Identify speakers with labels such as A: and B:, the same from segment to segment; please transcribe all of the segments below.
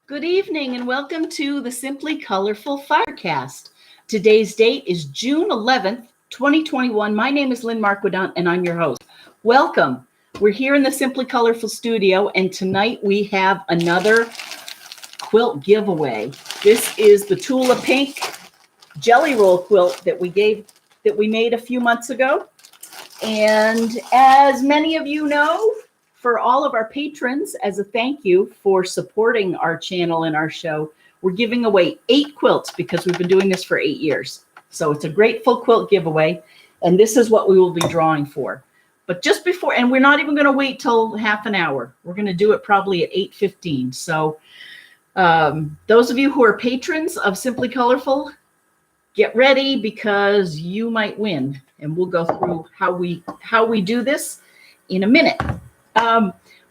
A: Good evening and welcome to the Simply Colorful Firecast. Today's date is June 11th, 2021. My name is Lynn Marquidant and I'm your host. Welcome. We're here in the Simply Colorful studio and tonight we have another quilt giveaway. This is the Tula Pink Jelly Roll quilt that we made a few months ago. And as many of you know, for all of our patrons, as a thank you for supporting our channel and our show, we're giving away 8 quilts because we've been doing this for 8 years. So it's a grateful quilt giveaway, and this is what we will be drawing for. But just before, and we're not even going to wait till half an hour. We're going to do it probably at 8:15. So those of you who are patrons of Simply Colorful, get ready because you might win. And we'll go through how we do this in a minute.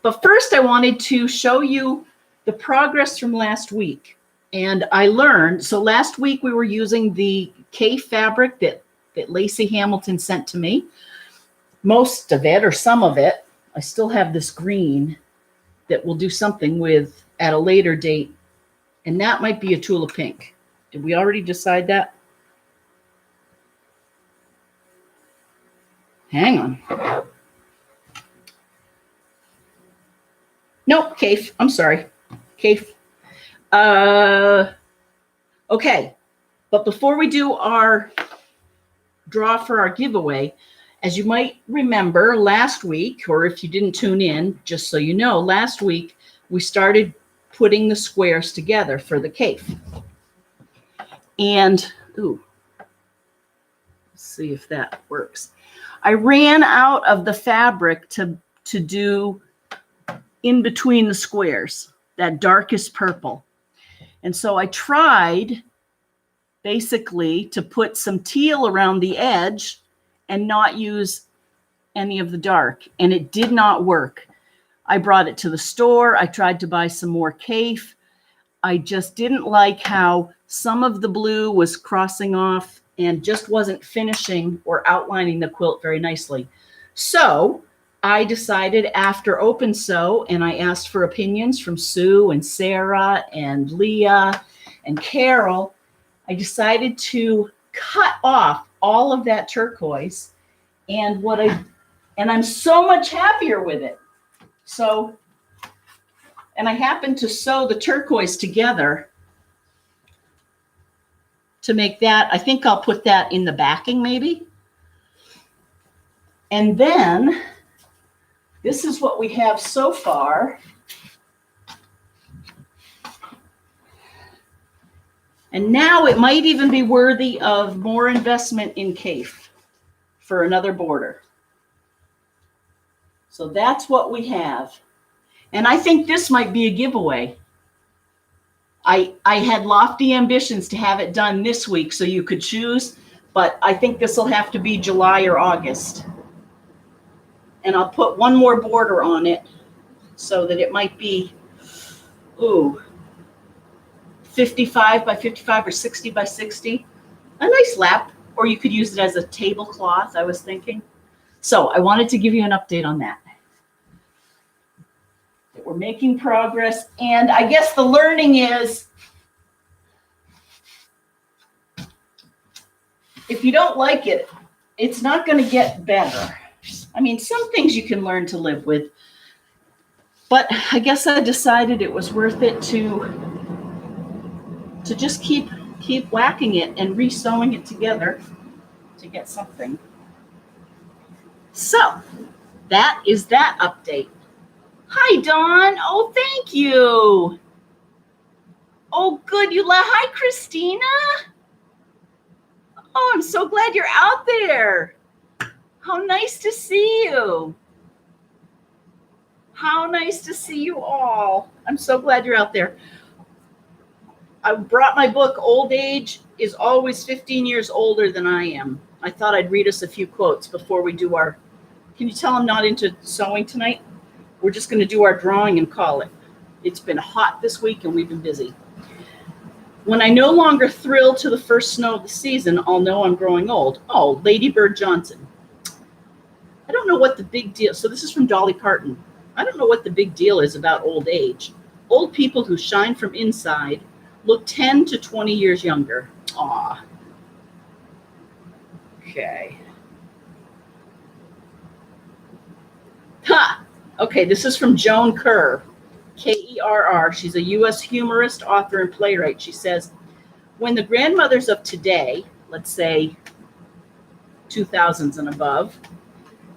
A: But first I wanted to show you the progress from last week. And I learned, so last week we were using the K fabric that Lacey Hamilton sent to me. Most of it, or some of it, I still have this green that we'll do something with at a later date. And that might be a Tula Pink. Did we already decide that? Hang on. Nope, Kafe. I'm sorry. Kafe. Okay. But before we do our draw for our giveaway, as you might remember last week, or if you didn't tune in, just so you know, last week we started putting the squares together for the Kafe. And, let's see if that works. I ran out of the fabric to do in between the squares, that darkest purple. And so I tried basically to put some teal around the edge and not use any of the dark. And it did not work. I brought it to the store. I tried to buy some more Kafe. I just didn't like how some of the blue was crossing off and just wasn't finishing or outlining the quilt very nicely. So I decided after Open Sew, and I asked for opinions from Sue and Sarah and Leah and Carol, I decided to cut off all of that turquoise, and I'm so much happier with it. So, and I happened to sew the turquoise together to make that. I think I'll put that in the backing maybe. And then this is what we have so far. And now it might even be worthy of more investment in Kafe for another border. So that's what we have. And I think this might be a giveaway. I had lofty ambitions to have it done this week so you could choose, but I think this will have to be July or August. And I'll put one more border on it so that it might be, 55 by 55 or 60 by 60. A nice lap, or you could use it as a tablecloth, I was thinking. So I wanted to give you an update on that. That we're making progress. And I guess the learning is, if you don't like it, it's not going to get better. I mean, some things you can learn to live with, but I guess I decided it was worth it to just keep whacking it and re-sewing it together to get something. So that is that update. Hi, Dawn. Oh, thank you. Oh, good. Hi, Christina. Oh, I'm so glad you're out there. How nice to see you. How nice to see you all. I'm so glad you're out there. I brought my book, Old Age is Always 15 Years Older Than I Am. I thought I'd read us a few quotes before we do our, can you tell I'm not into sewing tonight? We're just going to do our drawing and call it. It's been hot this week and we've been busy. When I no longer thrill to the first snow of the season, I'll know I'm growing old. Oh, Lady Bird Johnson. I don't know what the big deal, so this is from Dolly Parton. I don't know what the big deal is about old age. Old people who shine from inside look 10 to 20 years younger. Aw. Okay. Ha! Okay, this is from Joan Kerr, Kerr. She's a U.S. humorist, author, and playwright. She says, when the grandmothers of today, let's say 2000s and above,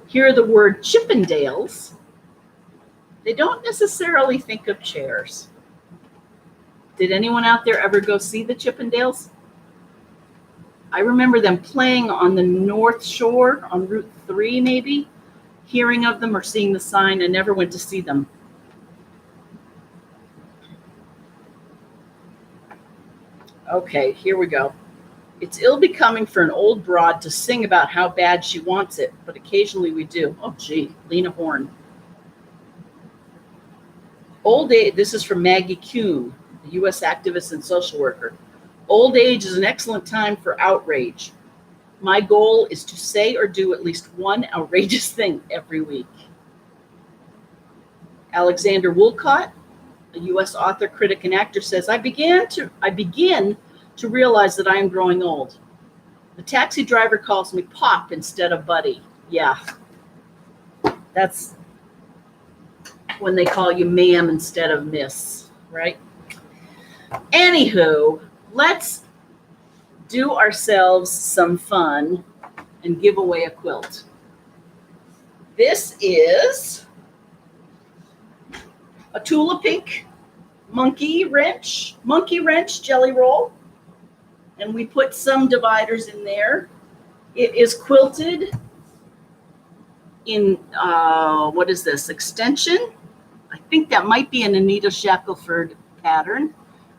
A: hear the word Chippendales, they don't necessarily think of chairs. Did anyone out there ever go see the Chippendales? I remember them playing on the North Shore on Route 3, maybe, hearing of them or seeing the sign. I never went to see them. Okay, here we go. It's ill becoming for an old broad to sing about how bad she wants it, but occasionally we do. Oh, gee, Lena Horne. Old age, this is from Maggie Kuhn, a U.S. activist and social worker. Old age is an excellent time for outrage. My goal is to say or do at least one outrageous thing every week. Alexander Woolcott, a U.S. author, critic, and actor, says, I begin to realize that I am growing old. The taxi driver calls me Pop instead of Buddy. Yeah, that's when they call you ma'am instead of miss, right? Anywho, let's do ourselves some fun and give away a quilt. This is a Tula Pink monkey wrench jelly roll, and we put some dividers in there. It is quilted in what is this, extension? I think that might be an Anita Shackelford pattern.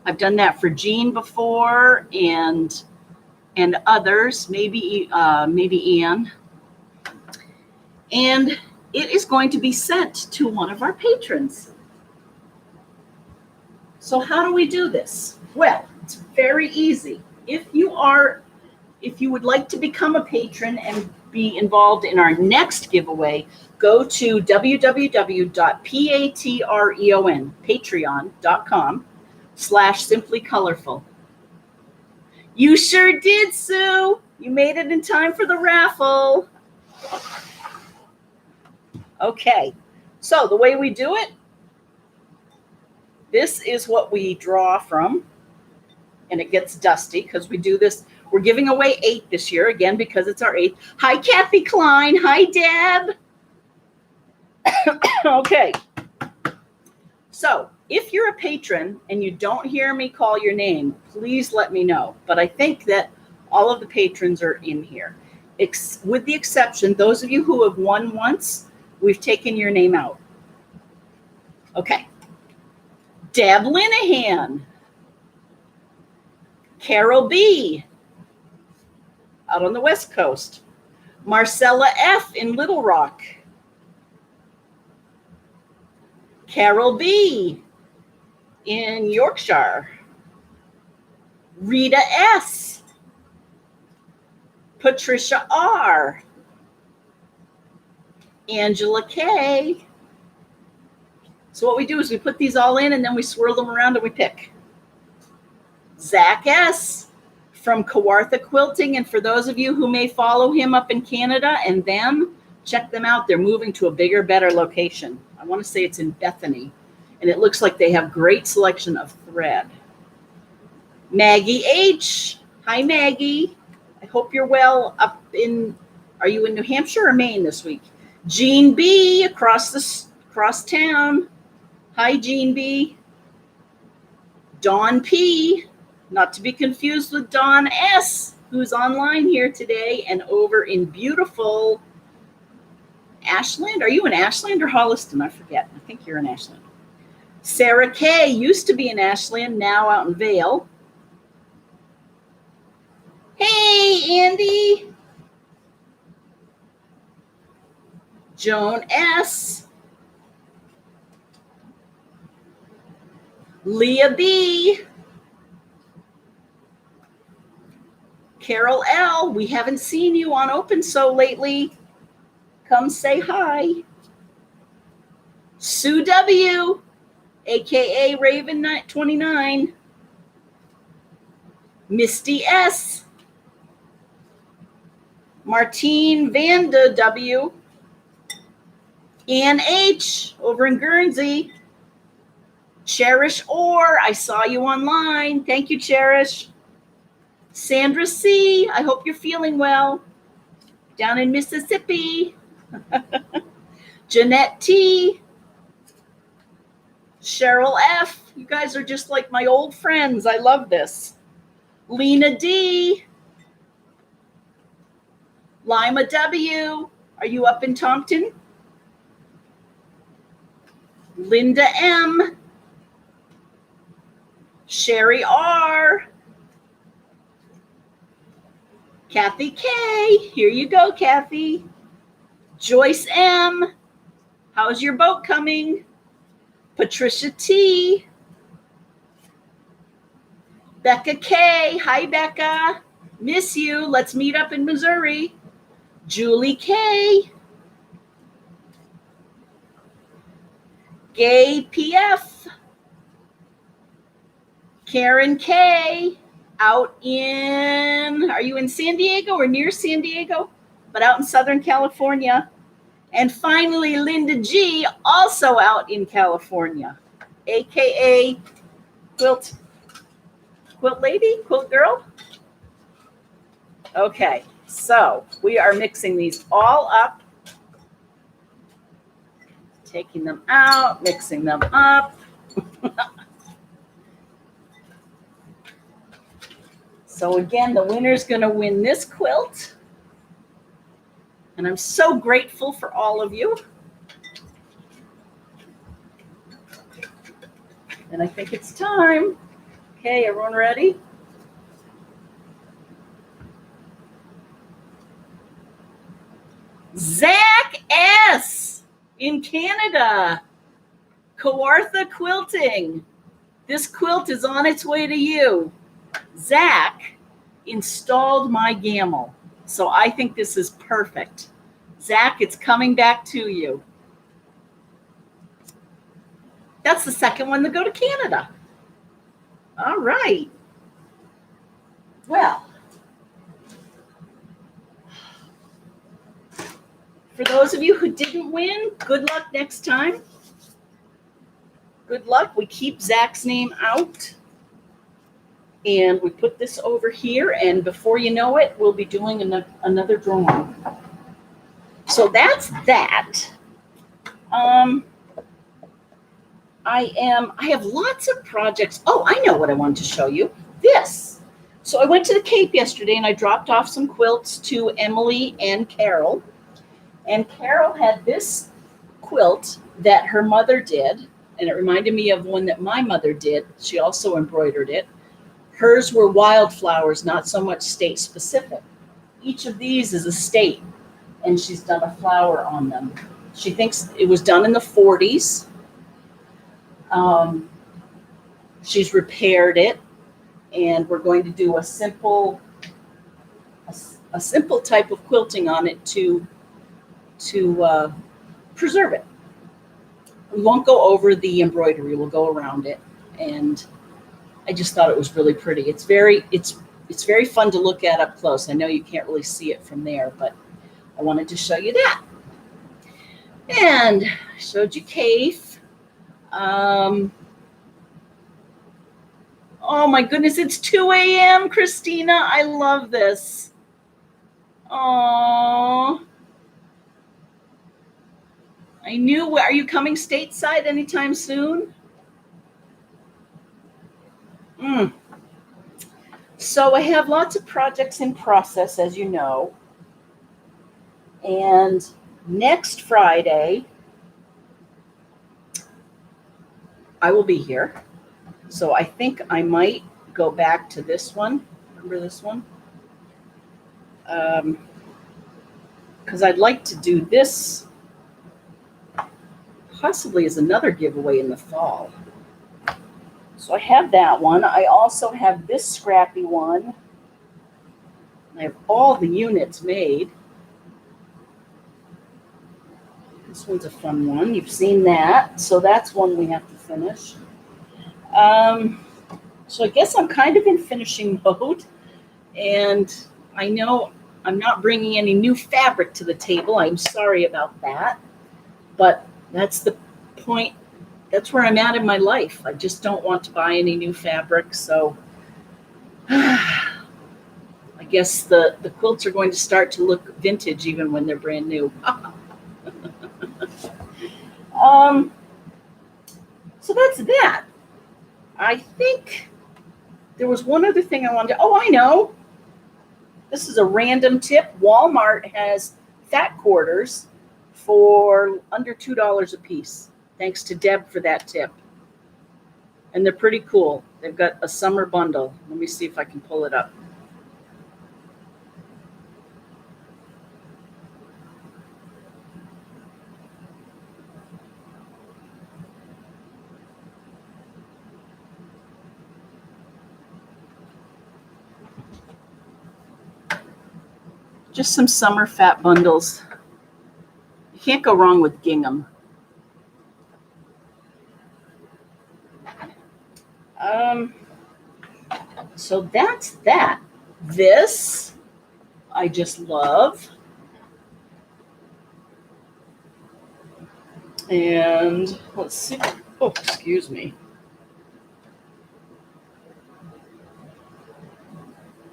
A: I've done that for Jean before and others, maybe Anne. And it is going to be sent to one of our patrons. So how do we do this? Well, it's very easy. If you would like to become a patron and be involved in our next giveaway, go to patreon.com/simplycolorful. You sure did, Sue. You made it in time for the raffle. Okay, so the way we do it, this is what we draw from, and it gets dusty because we do this. We're giving away 8 this year, again, because it's our 8th. Hi, Kathy Klein. Hi, Deb. Okay. So if you're a patron and you don't hear me call your name, please let me know. But I think that all of the patrons are in here. With the exception, those of you who have won once, we've taken your name out. Okay. Deb Linehan. Carol B. out on the West Coast. Marcella F. in Little Rock. Carol B. in Yorkshire. Rita S. Patricia R. Angela K. So what we do is we put these all in and then we swirl them around and we pick. Zach S. from Kawartha Quilting, and for those of you who may follow him up in Canada and them, check them out. They're moving to a bigger, better location. I want to say it's in Bethany, and it looks like they have great selection of thread. Maggie H. Hi, Maggie. I hope you're well up in, are you in New Hampshire or Maine this week? Jean B. across town. Hi, Jean B. Dawn P. Not to be confused with Dawn S., who's online here today and over in beautiful Ashland. Are you in Ashland or Holliston? I forget. I think you're in Ashland. Sarah K. used to be in Ashland, now out in Vail. Hey, Andy. Joan S. Leah B. Carol L., we haven't seen you on Open Sew lately. Come say hi. Sue W. AKA Raven 29, Misty S, Martine Vanda W, Ann H over in Guernsey, Cherish Orr, I saw you online. Thank you, Cherish. Sandra C, I hope you're feeling well. Down in Mississippi. Jeanette T, Cheryl F, you guys are just like my old friends. I love this. Lena D, Lima W, are you up in Tompton? Linda M, Sherry R, Kathy K, here you go, Kathy. Joyce M, how's your boat coming? Patricia T, Becca K, hi Becca, miss you, let's meet up in Missouri. Julie K, Gay PF, Karen K, out in, are you in San Diego or near San Diego? But out in Southern California. And finally, Linda G, also out in California, AKA Quilt Lady, Quilt Girl. Okay, so we are mixing these all up, taking them out, mixing them up. So again, the winner's going to win this quilt. And I'm so grateful for all of you. And I think it's time. Okay, everyone ready? Zach S. in Canada. Kawartha Quilting. This quilt is on its way to you. Zach installed my gammal. So I think this is perfect. Zach, it's coming back to you. That's the second one to go to Canada. All right. Well, for those of you who didn't win, good luck next time. Good luck. We keep Zach's name out. And we put this over here, and before you know it, we'll be doing another drawing. So that's that. I have lots of projects. Oh, I know what I wanted to show you. This. So I went to the Cape yesterday, and I dropped off some quilts to Emily and Carol. And Carol had this quilt that her mother did, and it reminded me of one that my mother did. She also embroidered it. Hers were wildflowers, not so much state specific. Each of these is a state, and she's done a flower on them. She thinks it was done in the 40s. She's repaired it, and we're going to do a simple type of quilting on it to preserve it. We won't go over the embroidery, we'll go around it, and I just thought it was really pretty. It's very fun to look at up close. I know you can't really see it from there, but I wanted to show you that. And I showed you Kaif. Oh my goodness, it's 2 a.m., Christina. I love this. Oh, I knew. Are you coming stateside anytime soon? So I have lots of projects in process, as you know. And next Friday, I will be here. So I think I might go back to this one. Remember this one? Because I'd like to do this possibly as another giveaway in the fall. So I have that one. I also have this scrappy one. I have all the units made. This one's a fun one. You've seen that. So that's one we have to finish. So I guess I'm kind of in finishing mode, and I know I'm not bringing any new fabric to the table. I'm sorry about that, but that's the point. That's where I'm at in my life. I just don't want to buy any new fabric, so I guess the quilts are going to start to look vintage even when they're brand new. So that's that. I think there was one other thing I wanted to, oh, I know. This is a random tip. Walmart has fat quarters for under $2 a piece. Thanks to Deb for that tip. And they're pretty cool. They've got a summer bundle. Let me see if I can pull it up. Just some summer fat bundles. You can't go wrong with gingham. So that's that. This I just love. And let's see. Oh, excuse me.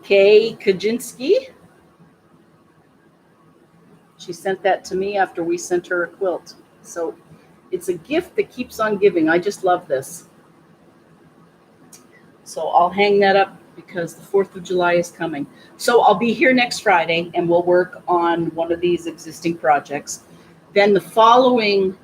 A: Kay Kaczynski. She sent that to me after we sent her a quilt. So it's a gift that keeps on giving. I just love this. So I'll hang that up because the 4th of July is coming. So I'll be here next Friday and we'll work on one of these existing projects. Then the following,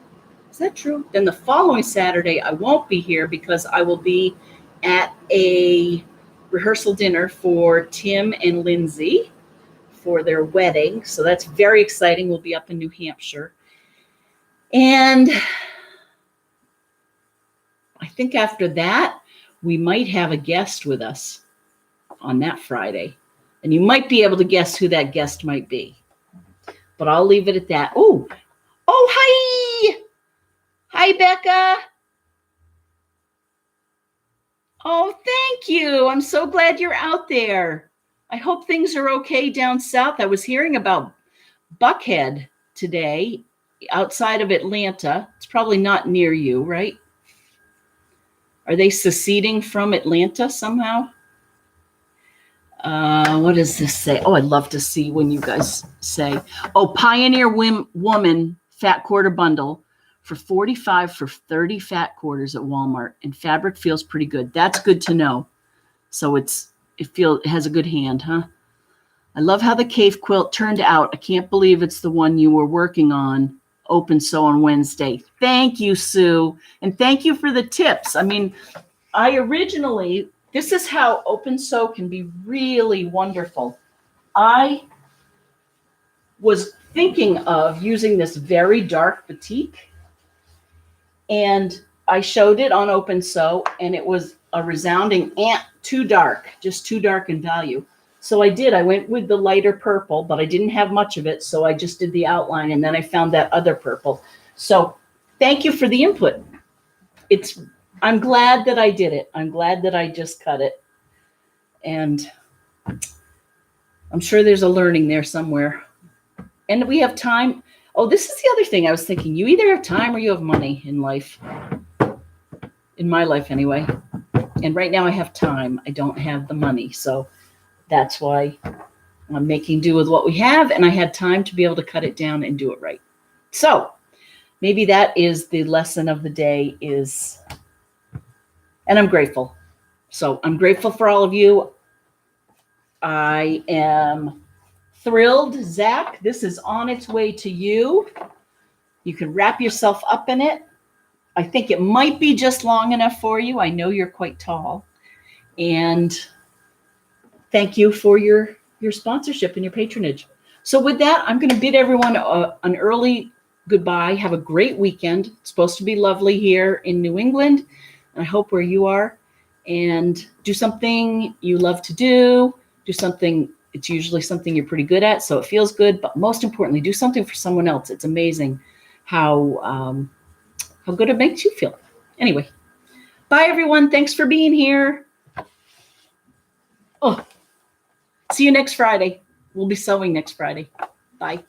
A: is that true? Then the following Saturday, I won't be here because I will be at a rehearsal dinner for Tim and Lindsay for their wedding. So that's very exciting. We'll be up in New Hampshire. And I think after that, we might have a guest with us on that Friday. And you might be able to guess who that guest might be. But I'll leave it at that. Oh, hi. Hi, Becca. Oh, thank you. I'm so glad you're out there. I hope things are okay down south. I was hearing about Buckhead today outside of Atlanta. It's probably not near you, right? Are they seceding from Atlanta somehow? What does this say? Oh, I'd love to see when you guys say. Oh, Pioneer Woman Fat Quarter Bundle for $45 for 30 fat quarters at Walmart. And fabric feels pretty good. That's good to know. So it has a good hand, huh? I love how the cave quilt turned out. I can't believe it's the one you were working on. Open sew on Wednesday. Thank you, Sue. And thank you for the tips. I mean, this is how open sew can be really wonderful. I was thinking of using this very dark batik, and I showed it on open sew, and it was a resounding too dark, just too dark in value. So I went with the lighter purple, but I didn't have much of it. So I just did the outline, and then I found that other purple. So thank you for the input. I'm glad that I did it. I'm glad that I just cut it. And I'm sure there's a learning there somewhere. And we have time. Oh, this is the other thing I was thinking. You either have time or you have money in life. In my life, anyway. And right now I have time. I don't have the money. So that's why I'm making do with what we have. And I had time to be able to cut it down and do it right. So maybe that is the lesson of the day and I'm grateful. So I'm grateful for all of you. I am thrilled. Zach, this is on its way to you. You can wrap yourself up in it. I think it might be just long enough for you. I know you're quite tall. And thank you for your sponsorship and your patronage. So with that, I'm going to bid everyone an early goodbye. Have a great weekend. It's supposed to be lovely here in New England. And I hope where you are. And do something you love to do. Do something, it's usually something you're pretty good at, so it feels good. But most importantly, do something for someone else. It's amazing how good it makes you feel. Anyway, Bye, everyone. Thanks for being here. Oh, see you next Friday. We'll be sewing next Friday. Bye.